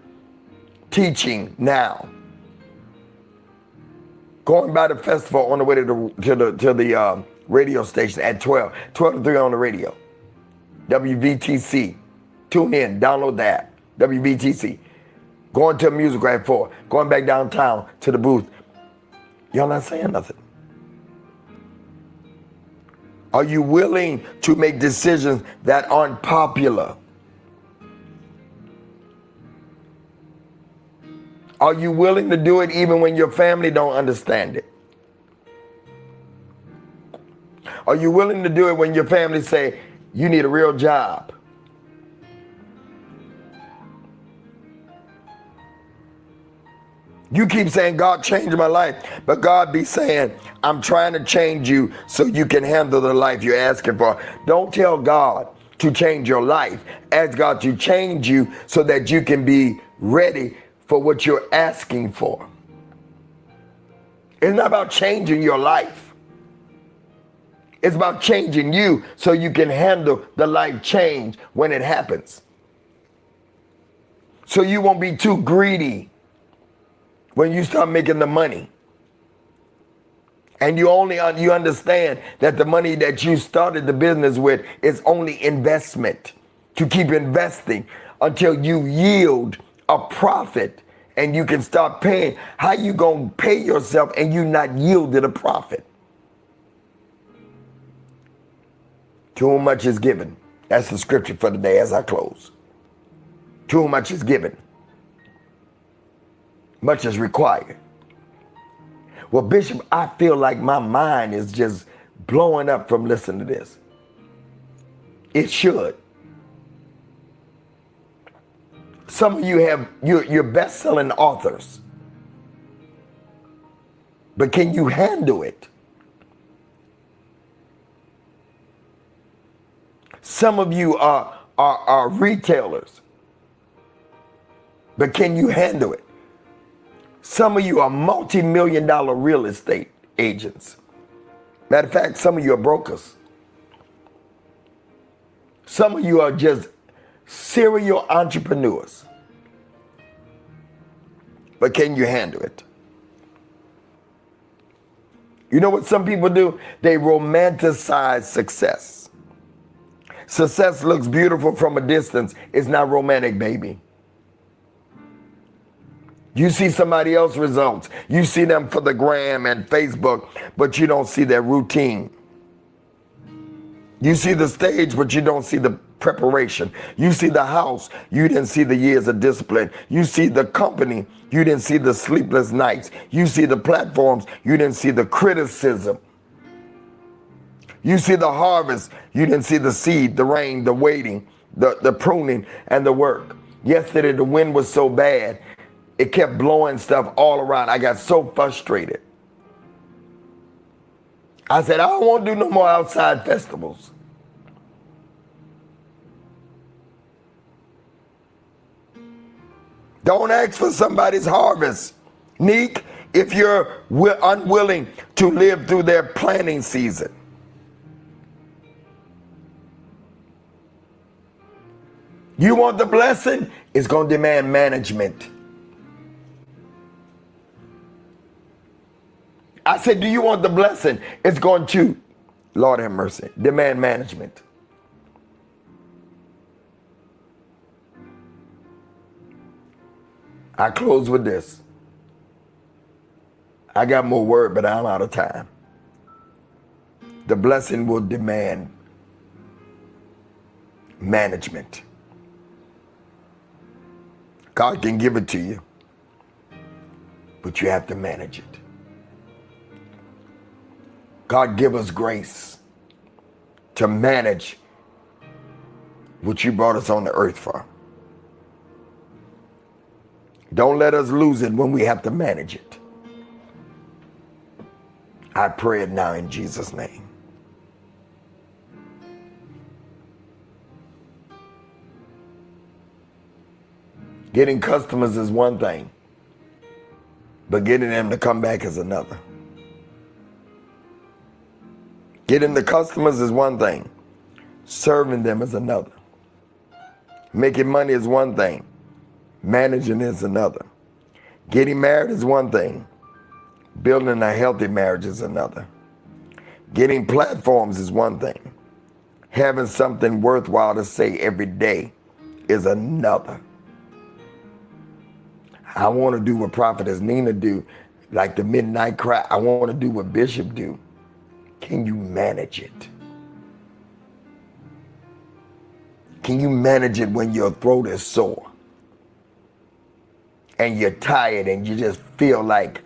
Speaker 3: Teaching now. Going by the festival on the way to the radio station at 12 to 3 on the radio. WVTC. Tune in, download the app, WVTC. Going to a musical at 4, going back downtown to the booth. Y'all not saying nothing. Are you willing to make decisions that aren't popular? Are you willing to do it even when your family don't understand it? Are you willing to do it when your family say, you need a real job? You keep saying, God changed my life, but God be saying, I'm trying to change you so you can handle the life you're asking for. Don't tell God to change your life. Ask God to change you so that you can be ready for what you're asking for. It's not about changing your life. It's about changing you so you can handle the life change when it happens. So you won't be too greedy when you start making the money. And you understand that the money that you started the business with is only investment. To keep investing until you yield a profit and you can start paying. How you gonna pay yourself and you not yielded a profit? To whom much is given. That's the scripture for the day as I close. To whom much is given, much is required. Well, Bishop, I feel like my mind is just blowing up from listening to this. It should. Some of you you're best-selling authors. But can you handle it? Some of you are retailers. But can you handle it? Some of you are multi-million-dollar real estate agents. Matter of fact, some of you are brokers. Some of you are just serial entrepreneurs. But can you handle it? You know what some people do? They romanticize success. Success looks beautiful from a distance. It's not romantic, baby. You see somebody else's results. You see them for the gram and Facebook, but you don't see their routine. You see the stage, but you don't see the preparation. You see the house. You didn't see the years of discipline. You see the company. You didn't see the sleepless nights. You see the platforms. You didn't see the criticism. You see the harvest. You didn't see the seed, the rain, the waiting, the pruning, and the work. Yesterday, the wind was so bad. It kept blowing stuff all around. I got so frustrated. I said, I don't want to do no more outside festivals. Don't ask for somebody's harvest. Neek, if you're unwilling to live through their planting season. You want the blessing? It's going to demand management. I said, do you want the blessing? It's going to, Lord have mercy, demand management. I close with this. I got more word, but I'm out of time. The blessing will demand management. God can give it to you, but you have to manage it. God give us grace to manage what you brought us on the earth for. Don't let us lose it when we have to manage it. I pray it now in Jesus' name. Getting customers is one thing. But getting them to come back is another. Getting the customers is one thing. Serving them is another. Making money is one thing. Managing is another. Getting married is one thing. Building a healthy marriage is another. Getting platforms is one thing. Having something worthwhile to say every day is another. I want to do what Prophetess Nina do, like the midnight cry. I want to do what Bishop do. Can you manage it? Can you manage it when your throat is sore? And you're tired and you just feel like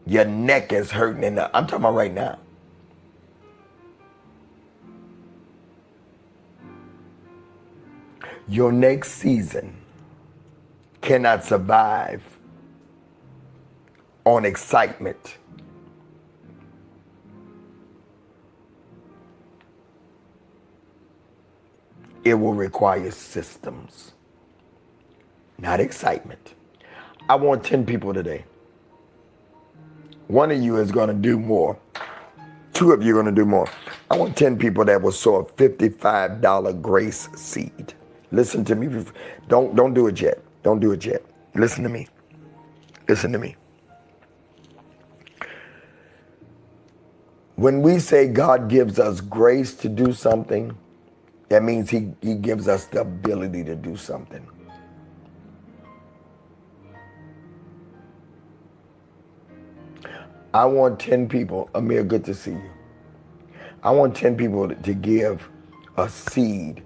Speaker 3: your neck is hurting. And I'm talking about right now. Your next season cannot survive on excitement. It will require systems, not excitement. I want 10 people today. One of you is going to do more. 2 of you are going to do more. I want 10 people that will sow a $55 grace seed. Listen to me. Don't do it yet. Don't do it yet. Listen to me. Listen to me. When we say God gives us grace to do something, that means he gives us the ability to do something. I want 10 people, Amir, good to see you. I want 10 people to give a seed.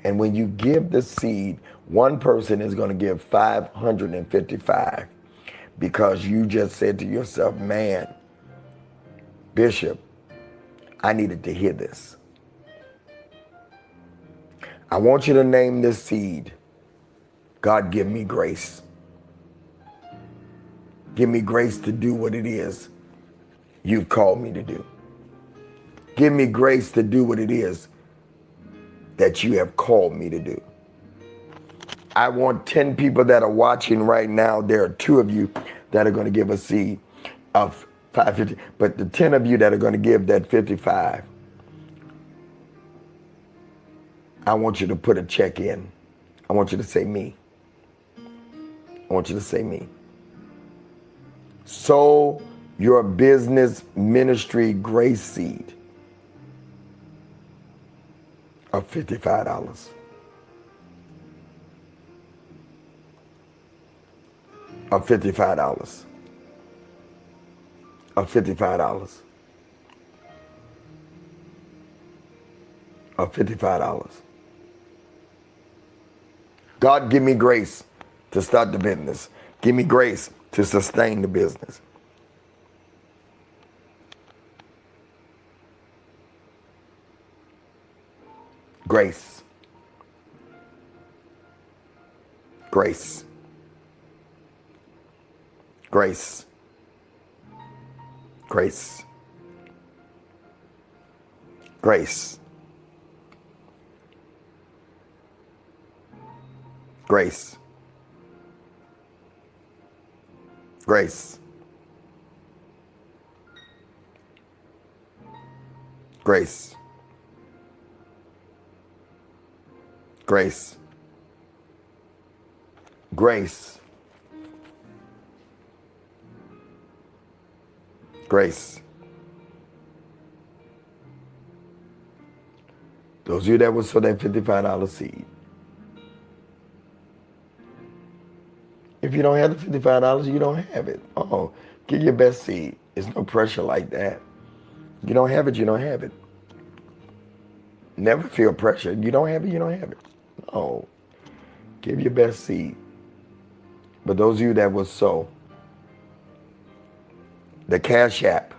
Speaker 3: And when you give the seed, one person is going to give 555 because you just said to yourself, man, Bishop, I needed to hear this. I want you to name this seed, God, give me grace. Give me grace to do what it is you've called me to do. Give me grace to do what it is that you have called me to do. I want 10 people that are watching right now. There are 2 of you that are going to give a seed of 550, but the 10 of you that are going to give that 55, I want you to put a check in. I want you to say me. I want you to say me. Sow your business ministry grace seed of $55. Of $55. Of $55. Of $55. God, give me grace to start the business. Give me grace to sustain the business. Grace. Grace. Grace. Grace. Grace. Grace. Grace. Grace. Grace. Grace. Grace. Those of you that was for that $55 seed. If you don't have the $55, you don't have it. Oh, get your best seed. There's no pressure like that. You don't have it, you don't have it. Never feel pressure. You don't have it, you don't have it. No. Give your best seed. But those of you that will sow, the Cash App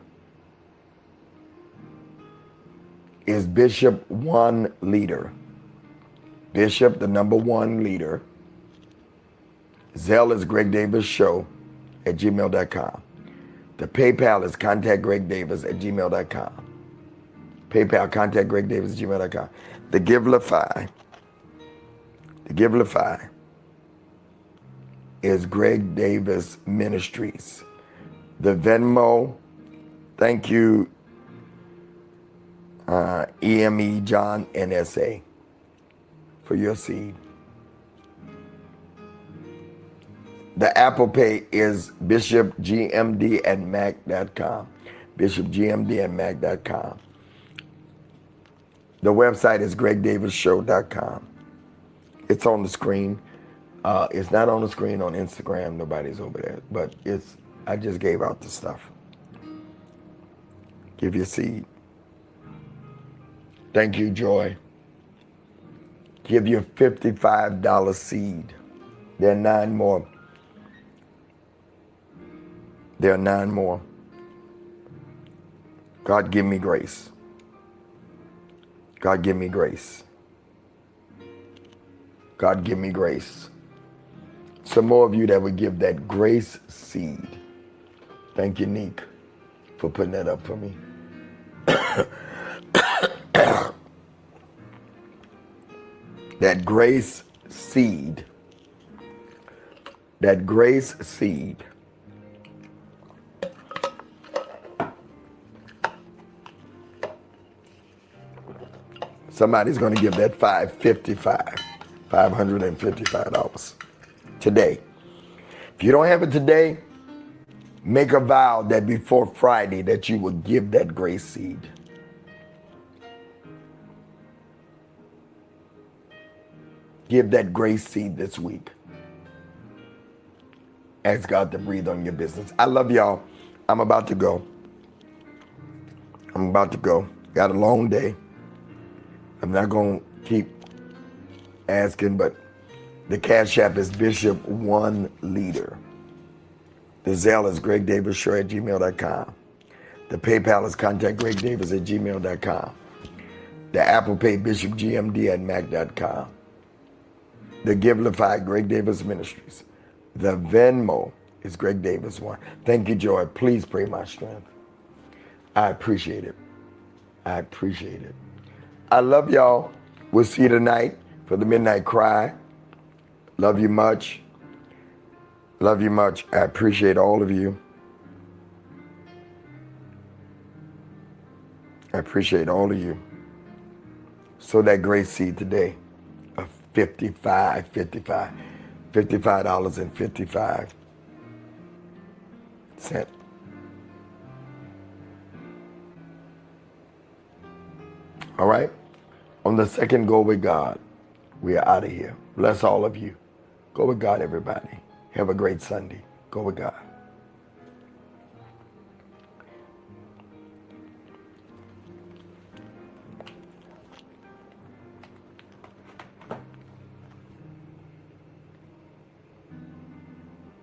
Speaker 3: is Bishop 1 Leader. Bishop, the number 1 leader. Zelle is Greg Davis Show at gmail.com. The PayPal is contactgregdavis@gmail.com. PayPal, contactgregdavis@gmail.com. The Givelify is Greg Davis Ministries. The Venmo, thank you, EME John NSA, for your seed. The Apple Pay is bishopgmd@mac.com. bishopgmd@mac.com. The website is gregdavisshow.com. It's on the screen. It's not on the screen on Instagram. Nobody's over there. But I just gave out the stuff. Give your seed. Thank you, Joy. Give your $55 seed. There are 9 more. There are 9 more. God, give me grace. God, give me grace. God, give me grace. Some more of you that would give that grace seed. Thank you, Neek, for putting that up for me. That grace seed. That grace seed. Somebody's going to give that $555 today. If you don't have it today, make a vow that before Friday that you will give that grace seed. Give that grace seed this week. Ask God to breathe on your business. I love y'all. I'm about to go. Got a long day. I'm not going to keep asking, but the Cash App is Bishop1Leader. The Zelle is gregdavisshow@gmail.com. The PayPal is contactgregdavis@gmail.com. The Apple Pay, bishopgmd@mac.com. The Givelify, Greg Davis Ministries. The Venmo is Greg Davis 1. Thank you, Joy. Please pray my strength. I appreciate it. I appreciate it. I love y'all. We'll see you tonight for the Midnight Cry. Love you much. Love you much. I appreciate all of you. I appreciate all of you. Sow that grace seed today of $55.55. All right? On the second, go with God. We are out of here. Bless all of you. Go with God, everybody. Have a great Sunday. Go with God.